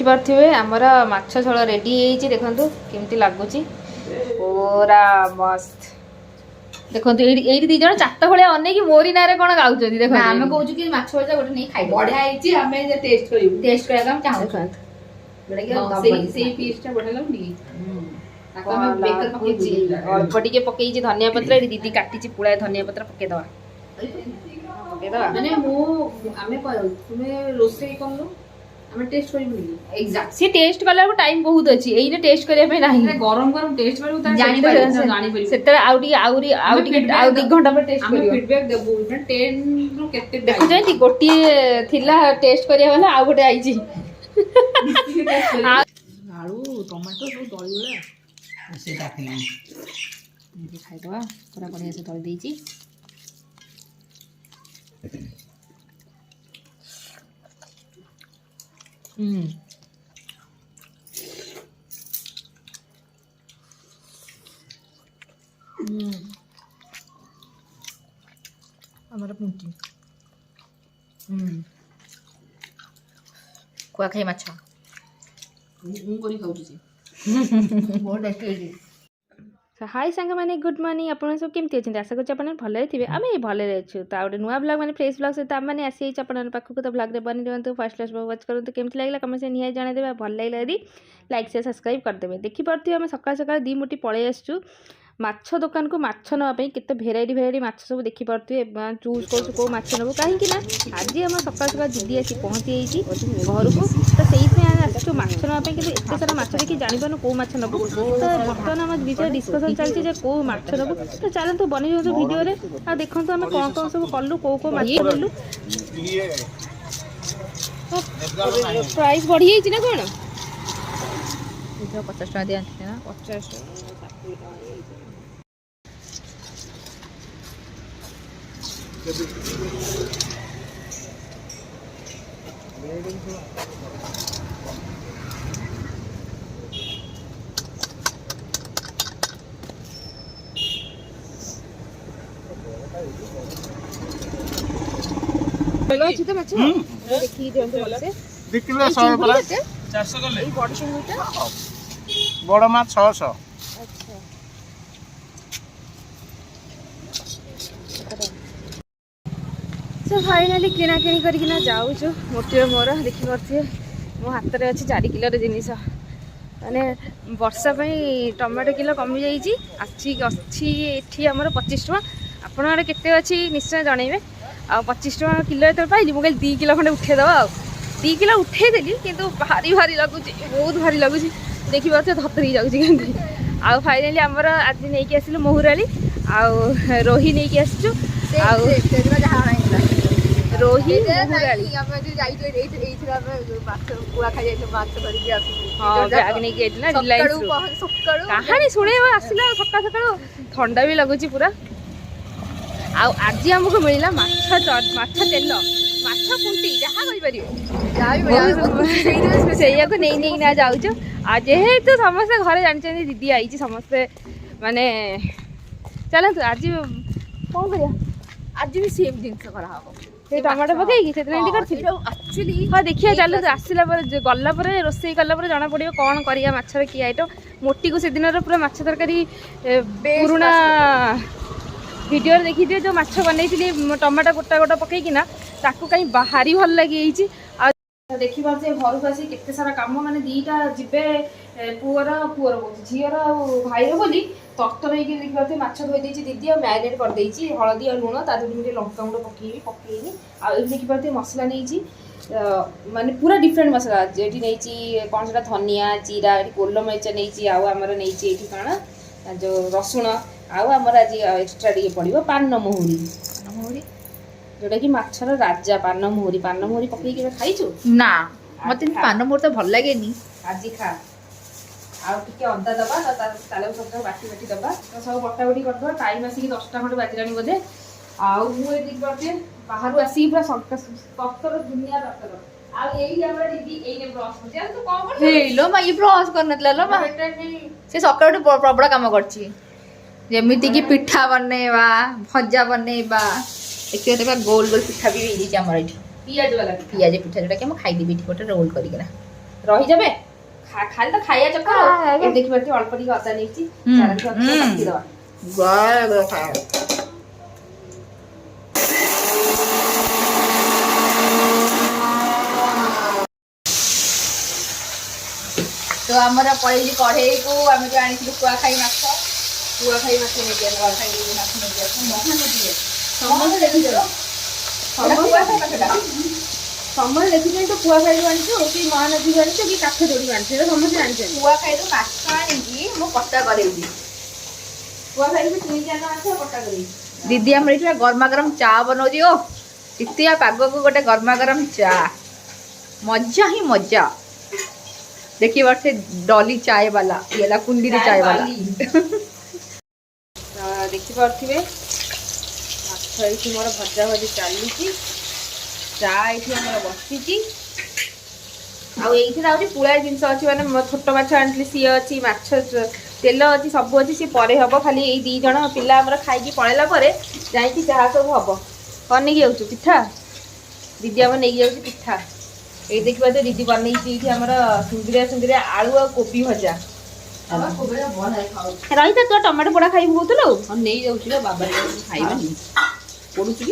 देखिपे आमर माछ झोल रेडी है देखो केमती लगुच पूरा मस्त देखो ये दी जन चार भाया अनेक मोरी ना कौन गाँव देखो आम कौन कि माछ भजा गोटे नहीं खाई बढ़िया है आम टेस्ट कर टेस्ट करने चाहूँ अल्प टे पकई धनिया पत्र दीदी काटी पुड़ा धनिया पत्र पकईदवा माने आमे तुम्हें रोसे कलु आमे टेस्ट करिबुनी एग्जैक्ट सी टेस्ट कला टाइम बहुत अच्छी एइने टेस्ट करिया पे नाही गरम गरम टेस्ट करू त जानि पारि सेते आउडी आउ 2 घंटा पर टेस्ट करियो आमे फीडबैक देबो 10 रु केते देखो जंती गोटी थिला टेस्ट करिया वाला आ गोटे आइची आलू टमाटो सब दही वाला से डाकला ये खाइ दवा पूरा बढ़िया से दही देइची हमारा पुंटी कुआ खाई माछ करी खाउची बहुत टेस्टी हाय सांग मैंने गुड मॉर्निंग आप सब केमती अच्छे आशा कर भले थे आम भले अच्छे तो गोटे नुआ ब्लॉग मैंने फ्रेश ब्लॉग सहित आम मैंने आसी पाखक तो ब्लॉग बनी दिखाँ फर्स्ट क्लास वाच करूँ केमती लगे कमेंट से निहाय जनईदे भल लगे यदि लाइक शेयर सब्सक्राइब करदे देखिपे आम सकाल सकाल 2 मुठी पलि आसचु माछ दुकान को माछ नापी केते भेराइटी माछ सब देखिपे चूज कर कौ माछ नबू कहीं आज आम सकाल सकाल दीदी आसी पहुँची घर को तो से आसचु माछ नापी कि एत सारा माछ देखिए जापार कौ माछ नबू तो बर्तमान आम विषय डिस्कसन चलती कौ माछ नबू तो चलते बनी जाऊँ भिडियो आ देखो आम कौन कौन सब कलु कौ माछ कलु प्राइस बढ़ी ना कौन 50 टका दिया ना 50 अच्छी तो माछ देखी दियंतु भलसे देखिले 100 परा 400 करले এই বড় চিংড়িটা বড় মাছ 600 আচ্ছা सो फाइनाली किना किणी करकिना जाऊँ मोटी मोर देखिपे मो हाथ में अच्छी 4 किलो जिनिस माने वर्षा टमाटो किलो कमी जाइए आमर 25 टका आपण आड़े केते अच्छी निश्चय जनइबे आ 25 टका किलो जो पाइली मुझे 2 किलो खंडे उठेदवा 2 किलो उठेदेली किंतु भारी भारी लगुच बहुत भारी लगुच देखिए धतरी जाऊँगी आउ फाइनाली आमर आज नहीं आसिलु महुराली आउ रोही नहीं आसचु रोही महुराली कहानी शुणे आसला सका सका ठंडा भी लगुच पूरा आज आमको मिलला माछ तेल माछ पुंटी जहाँ कहीपर नहीं ना जाऊँ जेहेतु समस्ते घरे जानते दीदी आई समस्ते माने चलतु आज कौन कर आज भी सेम जिनस करा टमाटो पकईकि एक्चुअली हाँ देखिए चलो आसला गला रोसे कला जना पड़ो कौन करिया माछर कि आइटम मोटी को से दिन पूरा माछ तरकारी पुराना वीडियो देखी जो माछ बनई टमाटो गोटा गोटा पकईकिना ताकू कहीं बाहरी भल लगी देखी पारे घर को आसी केते सारा कम माने दीटा जीवे पुअर पुअर झीर भाईर बोली तरतर होगी देखिए माछ धोई दीदी और मैरिनेट कर देती हलदी और लुण ता मुझे लंका गुंड पकईनी आगे देखिए मसला नहीं माने पूरा डिफरेंट मसला ये नहीं कौन सा धनिया जीरा गोल मरीच नहीं आमर नहीं कौन जो रसुण आमर आज एक्सट्रा टे पड़ो पान मुहुरी जोटा कि माछर राजा पान मुहुरी पकईकि खाइछु ना मत पान मोर तो भल लगे आज खा आगे अदा दबा ताले सब बाटी बाटी दबा तो सब बटा बटी करदे टाइम आसिक 10टा खंडे बाजिलानी बोधे आते बाहर आसिक पूरा तत्तर दुनिया ब्रश कर सका प्रबल कम करमी कि पिठा बनवा भजा बनवा देखिए गोल गोल पिठा भी आमर ये पिठा जोटा कि खाईदेवी गोटे रोल करना ରହିଯାବେ ଖାଲି ତ ଖାଇବା ଚକ୍କର ଏ ଦେଖିପାରୁଛି ଅଳ୍ପ ଟିକେ ଅଦା ନେଇଛି ତ ଆମର ପଳେଇଲି କଢେଇକୁ ଆମେ ଯୋଉ ଆଣିଥିଲୁ କୁଆଖାଇ ମାଛ ନେଇକି ସମସ୍ତେ ଦେଖିଛ ସମସ୍ତେ ଦେଖିଛନ୍ତି ତ କୁଆଖାଇରୁ ଆଣିଛୁ କି ମହାନଦୀରୁ ଆଣିଛୁ କି କାଠ ଯୋଡିରୁ ଆଣିଛୁ ଏଇଟା ସମସ୍ତେ ଜାଣିଛନ୍ତି। କୁଆଖାଇରୁ ମାଛ ଆଣିକି ମୁଁ କଟା କରେଇବି। କୁଆଖାଇରୁ ବି କିଣିକି ଆଣିବା ମାଛ କଟା କରିବି। ଦିଦି ଆମର ଏଇଠି ଗରମା ଗରମ ଚା ବନଉଛି। ଓ ଶୀତିଆ ପାଗକୁ ଗୋଟେ ଗରମା ଗରମ ଚା ମଜା ହିଁ ମଜା। देखिए से डॉली चाय वाला ये ला कुंडी चाय वाला देखिपे माछ मोर भजा भजी चली चा ये बसी आउे पुराए जिनस अच्छी मैंने छोट माछ आनी सी अच्छी माछ तेल अच्छी सब अच्छी सी पर हम खाली ये दी जन पिला खाई पलैला जाकि जहाँ सब हम कौन नहीं जाऊँ पिठा दीदी आम नहीं जाऊँ पिठा ये देखिए तो दीदी बनई सुंदरिया आलू और कोबी भजा रही था तो टमाटो पोड़ा खाई कहूँ नहीं जाऊँ बाबा खाइबानी पड़ू कि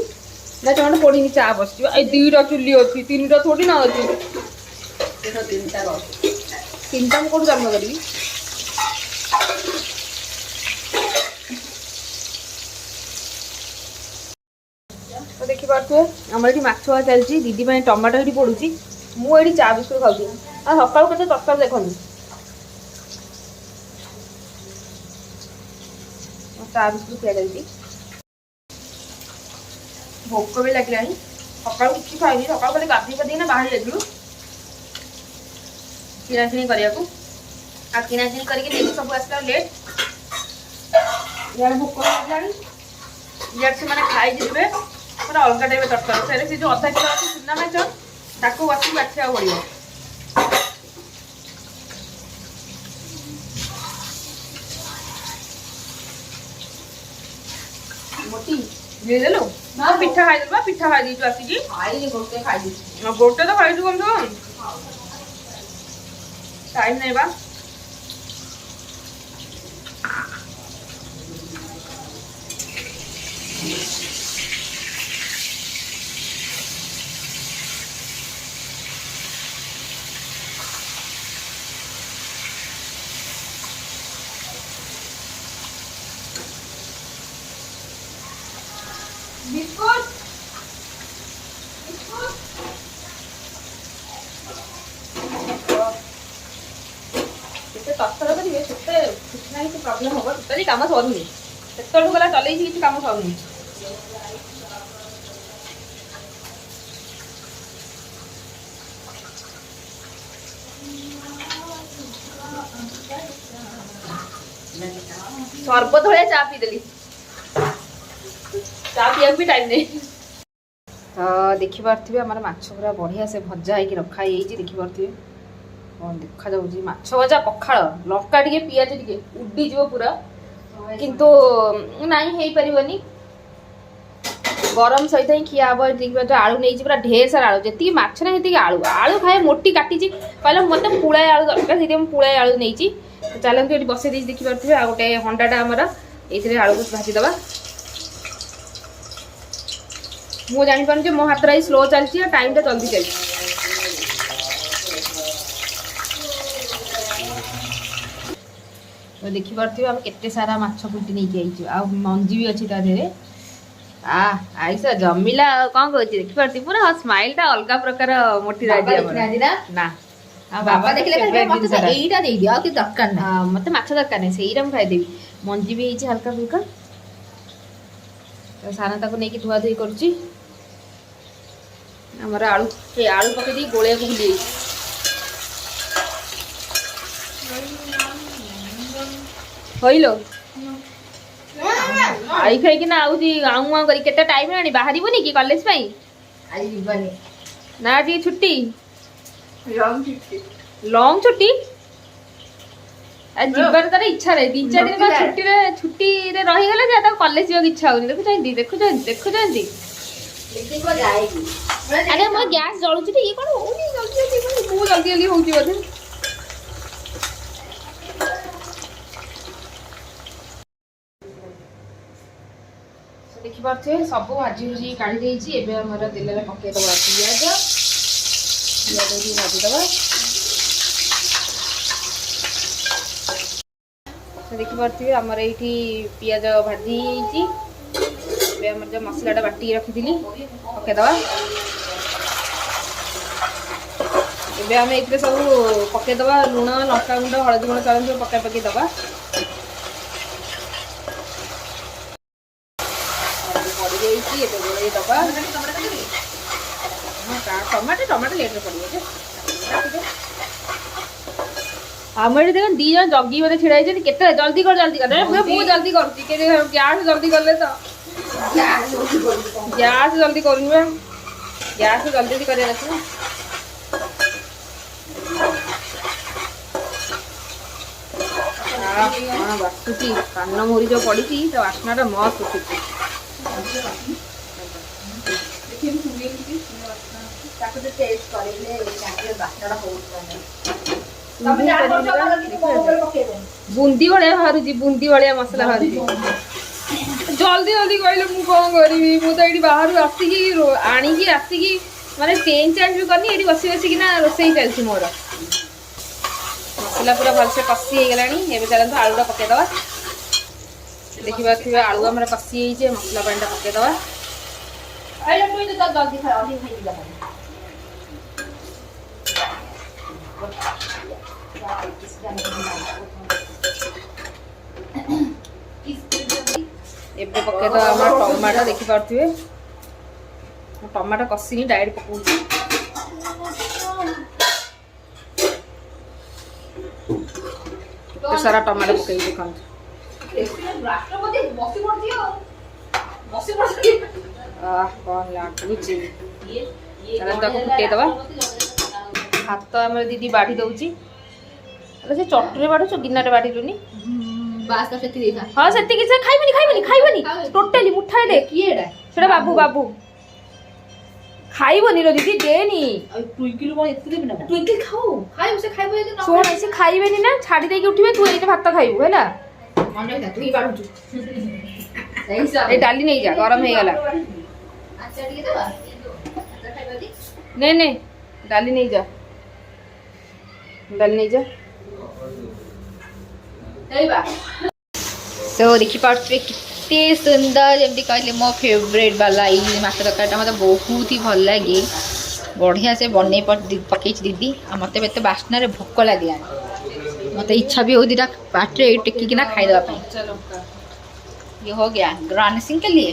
ना टमाटो पड़ी चा बस दुईटा चुली अच्छी 3टा थोड़ी ना अच्छी 3टा मैं कौन जन्म करी तो देखिपे आम ये माछ चलती दीदी टमाटो ये पड़ू मुझे चा बिस्कुट खाऊँ सका के तरकारी देखो चा बिस्कुट खिया चलती भोक भी लगे सका कि खाई सका खाली गाधी पादी ना बाहर जाइलु किणाकिणी करने किणाकिणी करके सब आसला लेट इे भोक लगे इे से मैंने खाई जी पूरा अलग टाइप तरकारी से जो अधा किलो अच्छी चुना माछ ताको बस बाछा पड़ो मोटी देदेलु ना पिठा खाई पिठा खाई दीचु आसिकी गोटे खाई गोटे तो खाई कम तो टाइम नहीं बा बिस्कुट तत्तर करेंगे किसी प्रॉब्लम हम टोटाली कम सरुनी से गला चल किसी कम सरुनी सरबत भाया चा पीदेली चा पिया भी टाइम नहीं तो देखिपे आम माछ पूरा बढ़िया से भजा हो रखाई देखिपे कौन देखा जाऊँगी माछ भजा पखाड़ लंका टे पिज टे उड़ीज पूरा किंतु नाई हो पारनी गरम सहित ही खिया हम देखिए आलू नहीं पूरा ढेर सारा आलू जी माछ ना जी आलू आलू खाए मोटी काटी कहला मत पुलाए आलू दरकार से पुलाए आलू नहीं चलते ये बसई दी देखिपे आ गए हंडाटा आमर ये आलू को भाजीदे मुझे जापार मो हाथ स्लो चलती टाइम टा जल्दी चलती तो देखिपे आम केते सारा माछ कुटी नहीं आ मंजी भी अच्छी ताधे आईस जमिला कौन कह देखिपे पूरा स्माइल टा अलग प्रकार मोटी ना बाबा देखले एटा दे दियो कि दरकार ना मत माछ दरकार नहीं सेईरा मु खाइदेवी मंजी भी होती हल्का फुल्का तो साना ताको नहीं धुआ धुई करुच्ची आमर आलू आलू पकई गोलिया को भूली हईलो आई खाई ना आउँ आऊँ कर केते टाइम आनी बाहर कि कॉलेज ना आज छुट्टी लॉन्ग छुट्टी जीवार तार इच्छा रहे 2-4 दिन छुट्टी रहीगला कॉलेज जावाक इच्छा होनी देखुं देखुं ଆରେ ମୋ ଗ୍ୟାସ୍ ଜଳୁଛି ଟି ଇଏ କଣ ହଉନି ଜଲ୍ଦି ଜଲ୍ଦି ମୁଁ ଜଲ୍ଦି ଜଲ୍ଦି ହଉଛି ବୋଧେ। ଦେଖିପାରୁଥିବେ ସବୁ ଭାଜି ଭୁଜି କାଢି ଦେଇଛି। ଏବେ ଆମର ତେଲରେ ପକେଇଦବା ପିଆଜ ଭାଜିଦବା। ଦେଖିପାରୁଥିବେ ଆମର ଏଇଠି ପିଆଜ ଭାଜି ହେଇଯାଇଛି। ଏବେ ଆମର ଯେଉଁ ମସଲାଟା ବାଟିକି ରଖିଥିଲି ପକେଇଦବା। ଏବେ ଆମେ ଏଥିରେ ସବୁ ପକେଇଦବା ଲୁଣ ଲଙ୍କାଗୁଣ୍ଡ ହଳଦୀ ଗୁଣ୍ଡ ଚାଉଳ ସବୁ ପକେଇଦବା। ପଡ଼ିଯାଇଛି ଏବେ ଗୋଳେଇ ଦବା। ଟମାଟୋ ଲେଟ୍ରେ ପଡ଼ିବ ଯେ ଆମର ଏଠି ଦେଖ 2 ଜଣ ଜଗି ବୋଧେ ଛିଡ଼ା ହେଇଛନ୍ତି। କେତେ ଜଲ୍ଦି କର ମୁଁ ଜଲ୍ଦି କରୁଛି ଗ୍ୟାସ୍ ଜଲ୍ଦି କଲେ ତ ଗ୍ୟାସ୍ ଜଲ୍ଦି କରୁନି ବା ଗ୍ୟାସ୍ ଜଲ୍ଦି କରିବାର ଅଛି ନା। କ'ଣ ବାସୁଛି କାନ ମୋହରି ଯେଉଁ ପଡ଼ିଛି ତା ବାସ୍ନାଟା ମସ୍ତ ଉଠୁଛି। ବୁନ୍ଦି ଭଳିଆ ବାହାରୁଛି ବୁନ୍ଦି ଭଳିଆ ମସଲା ବାହାରୁଛି। ଜଲ୍ଦି ଜଲ୍ଦି କହିଲେ ମୁଁ କ'ଣ କରିବି? ମୁଁ ତ ଏଇଠି ବାହାରୁ ଆସିକି ଆଣିକି ଆସିକି ମାନେ ଚେଞ୍ଜ ଚାଞ୍ଜ ବି କରିନି। ଏଇଠି ବସି ବସିକିନା ରୋଷେଇ ଚାଲିଛି ମୋର। ମସଲା ପୁରା ଭଲସେ କଷି ହେଇଗଲାଣି। ଏବେ ଚାଲନ୍ତୁ ଆଳୁଟା ପକେଇଦବା। ଦେଖିପାରୁଥିବେ ଆଳୁ ଆମର କଷି ହେଇଛି। ମସଲା ପାଣିଟା ପକେଇଦବା। ଏବେ ପକେଇଦବା ଆମର ଟମାଟୋ। ଦେଖିପାରୁଥିବେ ଟମାଟୋ କଷିନି ଡାଇରେକ୍ଟ ପକଉଛି। କେତେ ସାରା ଟମାଟୋ ପକେଇଛି ଦେଖନ୍ତୁ। କ'ଣ ଲାଗୁଛି ତାକୁ ଫୁଟେଇଦବା। ହାତ ଆମର ଦିଦି ବାଢ଼ି ଦଉଛି। ସେ ଚଟୁରେ ବାଢୁଛୁ ଗିନାରେ ବାଢିଲୁନି। ହଁ ସେତିକି ସେ ଖାଇବନି ଟୋଟାଲି ମୁଠାଏ ଦେ। କିଏ ଏଟା? ସେଟା ବାବୁ ଖାଇବନି ର ଦିଦି ଦେନି। ଶୁଣ ସେ ଖାଇବେନି ନା ଛାଡି ଦେଇକି ଉଠିବେ। ତୁ ଏଇଟା ଭାତ ଖାଇବୁ ହେଲା। এই ডালি নেই যা গরম হয়ে গেল। নে নে ডালি নেই যা तो देखिपे केते सुंदर जमी कहले मो फेवरेट वाला ये माछ तरकारीटा मतलब बहुत ही भल लगे। बढ़िया से बन पकई दीदी मत बास्ना भोक लगे। मत इच्छा भी हो दीटा पाटे टेकिना खाईदेवा। ये हो गया गार्निशिंग के लिए।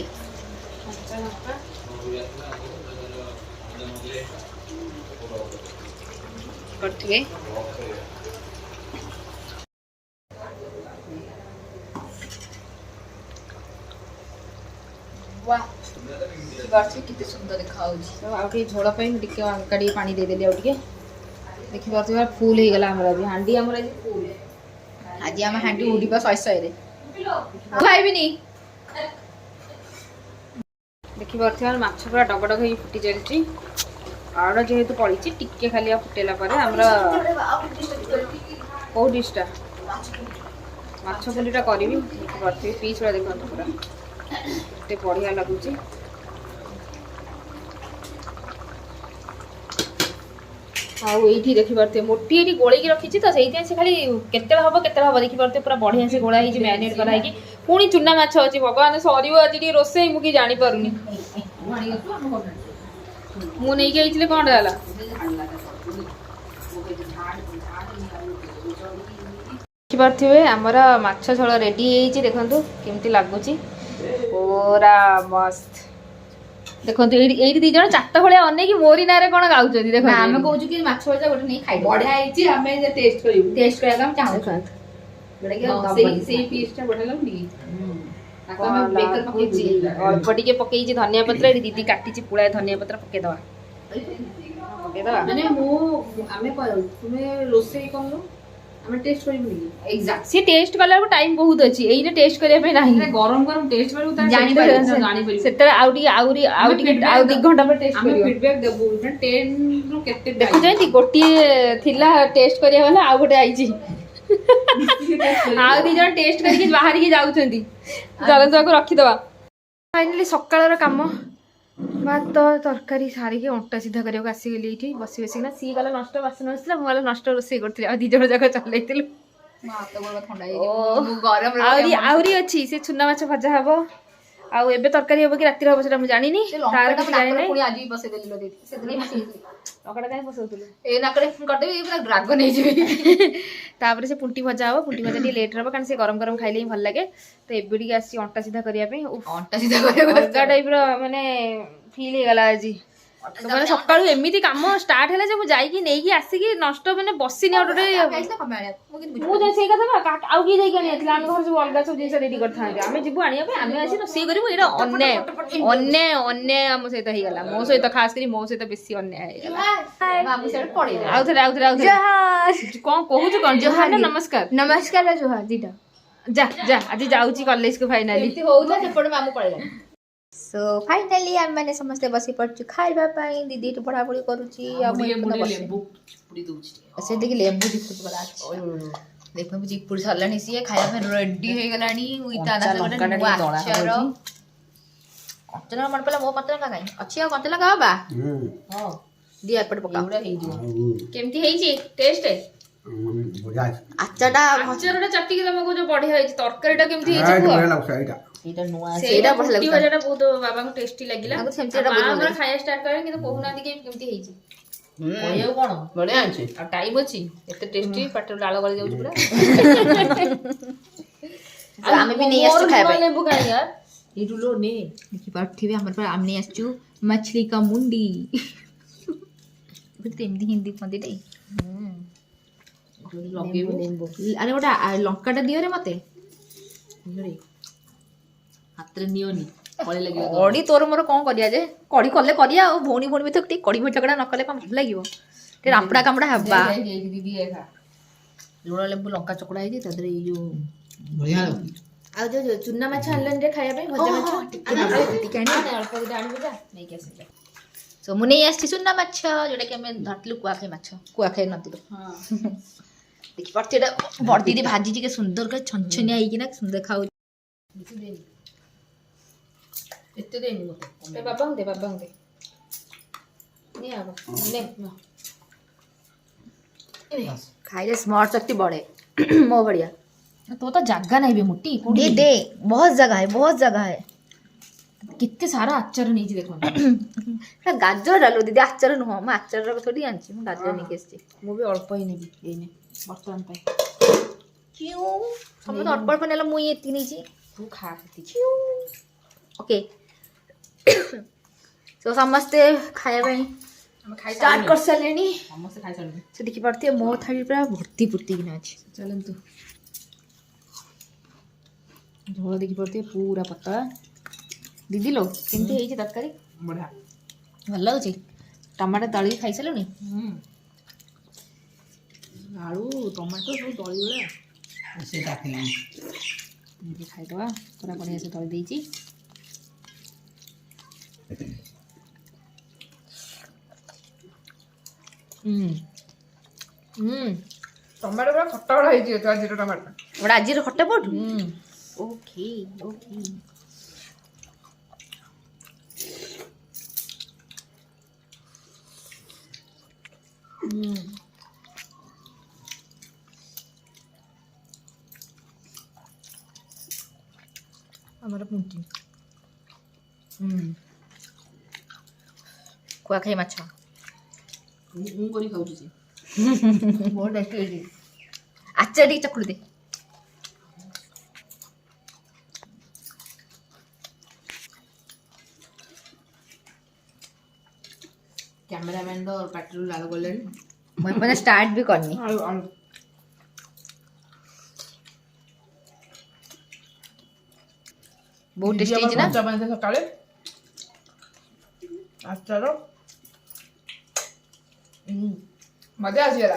करते वाह केते सुंदर देखा झोल टे पानी देदेली आगे। देखिए फुल हो गला हांडी फुल। आज आम हांडी उड़ा शहे शहे खाइबिनी। देखिए माछ पूरा डगडग हो फुटी चलती। आड़ जेहेतु पड़ी टिके खाली फुटेला कौ डिशटा माछ पुलीटा करी। देखिए पीस गुड़ा देखो पूरा एते बढ़िया लगुच। आईठी देखिए मोटी ये गोल रखी तो से खाली केते हम देखिए पूरा बढ़िया से गोला मैरिनेट कराई। पुणी चुना माछ अच्छी भगवान सर आज रोसे मुझे जापरूनी। मुझे कौन है देखिपे आमर माछ झोल रेडी देखु केमती लगुच पूरा मस्त। देखो ये दी जन चारटा भाई अनेक मोरी ना कौन गाँव देख आम कौन कि माछ भजा गोटे नहीं खाई बढ़िया टेस्ट अल्प टे पकई धनिया पत्र दीदी काटी पुड़ा धनिया पत्र पकईदवा। ଆମେ ଟେଷ୍ଟ କରିବୁ ଏକ୍ସାକ୍ଟ ସେ ଟେଷ୍ଟ କଲାକୁ ଟାଇମ୍ ବହୁତ ଅଛି ଏଇନେ ଟେଷ୍ଟ କରିବା ପାଇଁ ନାହିଁ ଗରମ ଗରମ ଟେଷ୍ଟ କରିବୁ ତା ଜାଣିପାରିବୁ ସେତେବେଳେ ଆଉ ଟିକେ ଆଉ 2 ଘଣ୍ଟା ପରେ ଟେଷ୍ଟ ଆମେ କରିବୁ ଫିଡବ୍ୟାକ୍ ଦେବୁ 10 ରୁ କେତେ ଦେଖୁଛନ୍ତି ଗୋଟିଏ ଥିଲା ଟେଷ୍ଟ କରିବା ବେলা ଆଉ ଗୋଟେ ଆଇଛି ଆଉ 2 ଜଣ ଟେଷ୍ଟ କରିକି ବାହାରିକି ଯାଉଛନ୍ତି ଚାଲନ୍ତୁ ତାକୁ ରଖିଦବା ଫାଇନାଲି ସକାଳର କାମ ଭାତ ତରକାରୀ ସାରିକି ଅଣ୍ଟା ସିଧା କରିବାକୁ ଆସିଗଲି ଏଇଠି ବସି ବସିକିନା ସିଏ ଗଲା ନଷ୍ଟ ବାସନ ଆସିଥିଲା ମୁଁ ଗଲା ନଷ୍ଟ ରୋଷେଇ କରିଥିଲି ଆଉ 2 ଜଣ ଯାକ ଚଲେଇଥିଲୁ ଥଣ୍ଡା ହେଇଯିବ ଗରମ ଆହୁରି ଅଛି ସେ ଚୁନା ମାଛ ଭଜା ହବ ଆଉ ଏବେ ତରକାରୀ ହବ କି ରାତିରେ ହବ ସେଟା ମୁଁ ଜାଣିନି ତାର କିଛି ଜାଣି ନାହିଁ ପୁଣି ଆଜି ବସେଇଦେଲି ସେଦିନ ଲଙ୍କାଟା କାହିଁ ପସଉଥିଲୁ ଏ ନାକରେ କରିଦେବି ପୁରା ଡ୍ରାଗନ ହେଇଯିବି ତାପରେ ସେ ପୁଣ୍ଟି ଭଜା ହବ ପୁଣ୍ଟି ଭଜା ଟିକେ ଲେଟ୍ ହବ କାରଣ ସେ ଗରମ ଗରମ ଖାଇଲେ ହିଁ ଭଲ ଲାଗେ ତ ଏବେ ଟିକେ ଆସିଛି ଅଣ୍ଟା ସିଧା କରିବା ପାଇଁ ଅଣ୍ଟା ସିଧା କରିବାକୁ ଅଲଗା ଟାଇପ୍ର ମାନେ ଫିଲ୍ ହେଇଗଲା ଆଜି ମାନେ ସକାଳୁ ଏମିତି କାମ ଷ୍ଟାର୍ଟ ହେଲା ଯେ ମୁଁ ଯାଇକି ନେଇକି ଆସିକି ନଷ୍ଟ ମାନେ ବସିନି ଆଉ ଟୋଟାଲି ମୁଁ ଯାଇ ସେଇ କଥା ବା ଆଉ କିଏ ଯାଇକି ଆଣିଥିଲା ଆମେ ଘରେ ସବୁ ଅଲଗା ସବୁ ଜିନିଷ ରେଡି କରିଥାନ୍ତି ଆମେ ଯିବୁ ଆଣିବା ପାଇଁ ଆମେ ଆସି ରୋଷେଇ କରିବୁ ଏଇଟା ଅନ୍ୟାୟ ଅନ୍ୟାୟ ଆମ ସହିତ ହେଇଗଲା ମୋ ସହିତ ଖାସ କରି ମୋ ସହିତ ବେଶୀ ଅନ୍ୟାୟ ହେଇଗଲା ଆଉଥରେ କଣ କହୁଛୁ କଣ ଜୋହାର ନା ନମସ୍କାର ନମସ୍କାର ଜୋହାର ଦିଟା ଯା ଆଜି ଯାଉଛି କଲେଜକୁ ଫାଇନାଲି ହଉଥିଲା ସେପଟେ ମାମୁଁ ପଳେଇଲା ସୋ ଫାଇନାଲି ଆମେ ମାନେ ସମସ୍ତେ ବସି ପଡୁଛୁ ଖାଇବା ପାଇଁ ଦିଦି ଏଠି ପଢାପଢି କରୁଛି ଆଉ ମୁଁ ଲେମ୍ବୁ ପୁଡ଼ି ଦଉଛି ସେ ଦେଖି ଲେମ୍ବୁ ଚିପୁଡି ଗଲା ଦେଖନ୍ତୁ ଚିପୁଡି ସରିଲାଣି ସିଏ ଖାଇବା ପାଇଁ ରେଡି ହେଇଗଲାଣି କଞ୍ଚା ଲଙ୍କା ମନେ ପଡିଲା ମୋ କଞ୍ଚା ଲଙ୍କା କାଇଁ ଅଛି ଆଉ କଞ୍ଚା ଲଙ୍କା ହବା ଦିଅ ଏପଟେ ପକା କେମିତି ହେଇଛି ଟେଷ୍ଟ ଆଚାରଟା ଚାଟିକି ତମେ କହୁଛ ବଢିଆ ହେଇଛି ତରକାରୀଟା କେମିତି ହେଇଛି କୁହ ଏଇଟା ନୂଆ ସେଇଟା ବଢିଆ ପୁଟି ଭଜାଟା ବହୁତ ବାବାଙ୍କୁ ଟେଷ୍ଟି ଲାଗିଲା ତାଙ୍କୁ ସେମିତି ଆଉ ମା ଆମର ଖାଇବା ଷ୍ଟାର୍ଟ କଲେ କିନ୍ତୁ କହୁନାହାନ୍ତି କେମିତି ହେଇଛି କହିବାକୁ କଣ ବଢିଆ ଅଛି ଆଉ ଟାଇମ୍ ଅଛି ଏତେ ଟେଷ୍ଟି ପାଟିରୁ ଲାଳ ଗଳି ଯାଉଛି ପୁରା ଆମେ ବି ନେଇ ଆସିଛୁ ଖାଇବା ପାଇଁ ଲେମ୍ବୁ ଖାଇବା ଏଇଠୁ लो ନେ ଦେଖିପାରୁଥିବେ ଆମର ଆମେ ନେଇ ଆସିଛୁ ମଛଲି କା ମୁଣ୍ଡି ଏମିତି ହିନ୍ଦୀ କୁହନ୍ତି ଟି ଲଗେଇବୁ ଆରେ ଗୋଟେ ଲଙ୍କାଟା ଦିଅ ରେ ମତେ ହାତରେ ନିଅନି କଳି ଲାଗିବ କଢି ତୋର ମୋର କଣ କରିବା ଯେ କଢି କଲେ କରିବା ଆଉ ଭଉଣୀ ଭିତରେ ଟିକେ କଢି ଝଗଡା ନ କଲେ କଣ ଭଲ ଲାଗିବ ଟିକେ ରାମ୍ପଡା କାମଡା ହବା ଦିଦି ଖା ଲୁଣ ଲେମ୍ବୁ ଲଙ୍କା ଚକଡା ହେଇଛି ତା ଦେହରେ ଏଇ ଯୋଉ ବଢିଆ ଆଉ ଯୋଉ ଚୁନା ମାଛ ଆଣିଲନି ଯେ ଖାଇବା ପାଇଁ ଭଜା ମାଛ ଟିକେ ଅଳ୍ପ ଦିଟା ଆଣିବୁ ଯା ନେଇକି ଆସିବୁ ସୋ ମୁଁ ନେଇ ଆସିଛି ଚୁନା ମାଛ ଯୋଉଟା କି ଆମେ ଧରିଥିଲୁ କୁଆଖାଇ ମାଛ କୁଆଖାଇ ନଥିଲୁ ଦେଖିପାରୁଛୁ ଏଇଟା ବଡ ଦିଦି ଭାଜି ଟିକେ ସୁନ୍ଦର କରି ଛନଛନିଆ ହେଇକିନା ସୁନ୍ଦର ଖାଉଛି ଏତେ ଦେଇନି ମତେ ବାବାଙ୍କୁ ଦେ ଖାଇଲେ स्मार्ट शक्ति बढ़े मो बढ़िया तो जगह नहीं बे मुट्टी दे दे बहुत जगह है कितने सारा आचार नहीं देखो गाजर डालो दीदी आचार नुह मैं आचार थोड़ी आनी मैं गाजर नहीं केसी मु भी अल्प ही नहीं एने वर्तमान पे क्यों समझ अल्प अल्प नेला मु ये तीन जी तू खा ती ओके सो समस्ते खाया भाई हम खाई स्टार्ट कर सालेनी ସମସ୍ତେ ଖାଇ ସାରିଲେଣି से देखि पड़ती है मो थाली पूरा भर्ती पुर्ती किना अछि चलंतु झोल देखि पड़ती है पूरा पतला दीदी लो केमती हेई तरकारी ବଢିଆ ଭଲ ଲାଗୁଛି ଟମାଟୋ ଦଳିକି ଖାଇ ସାରିଲୁଣି ଆଳୁ ଟମାଟୋ ସବୁ ଦଳି ଭଳିଆ ସେଇଟା ଖାଇଲି ଏମିତି ଖାଇଦେବା ପୁରା ବଢ଼ିଆ ସେ ଦଳି ଦେଇଛି ଟମାଟୋ ପୁରା ଖଟା ଖଟା ହେଇଛି ଆଜିର ଟମାଟୋ ଗୋଟେ ଆଜିର ଖଟା ପଡୁ ଓକେ ଓକେ ଆମର ପୁଣ୍ଟି କୁଆଖାଇ ମାଛ ମୁଁ କରି ଖାଉଛି ସେ ବହୁତ ଟେଷ୍ଟି ହେଇଛି ଆଚାର ଟିକେ ଚକୁଳି ଦେ କ୍ୟାମେରାମ୍ୟାନ୍ ର ପାଟିରୁ ଲାଳ ଗଲେଣି ମୁଁ ଏପର୍ଯ୍ୟନ୍ତ ଷ୍ଟାର୍ଟ ବି କରିନି ଆଳୁ ଆଳୁ ବହୁତ ଟେଷ୍ଟି ହେଇଛି ନା କଞ୍ଚା ପାଣି ସକାଳେ ଆଚାର ମଜା ଆସିଗଲା